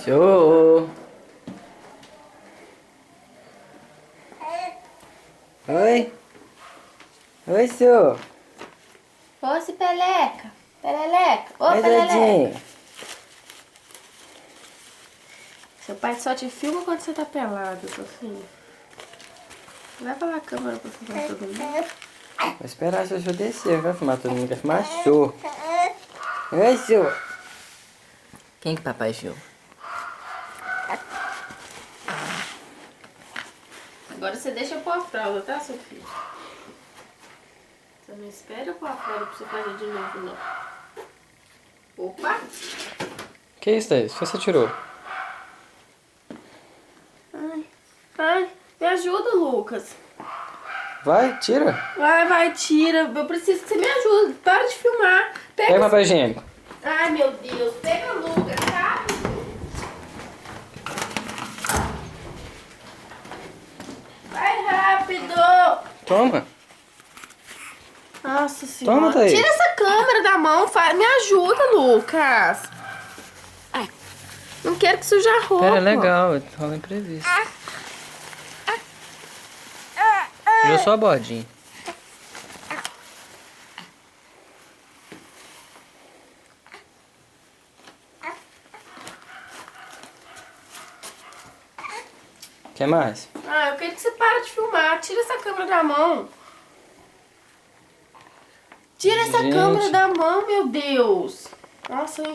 Show! Oi? Oi, senhor! Ô, se peleca! Peleleca! Ô, Oi, peleleca! Dadinho! Seu pai só te filma quando você tá pelado, seu filho. Leva lá a câmera pra filmar todo mundo. Vou esperar seu show descer, vai filmar todo mundo, vai filmar show! Oi, senhor! Quem que papai filma? Agora você deixa eu pôr a fralda, tá, seu filho? Você não espera eu pôr a fralda pra você fazer de novo, não. Opa! Que isso, Thaís? O que você tirou? Ai, me ajuda, Lucas. Vai, tira! Vai, tira. Eu preciso que você me ajude. Para de filmar. Pega o papel higiênico. Ai, meu Deus. Pega o Lucas, rápido. Vai rápido. Toma! Nossa senhora. Toma, Thaís. Tira essa câmera da mão. Me ajuda, Lucas. Não quero que suja a roupa. Pera, é legal, rola imprevisto. Tirou só a bordinha. Quer mais? Ah, eu quero que você pare de filmar. Tira essa câmera da mão. Tira essa Gente. câmera da mão, meu Deus. Nossa, eu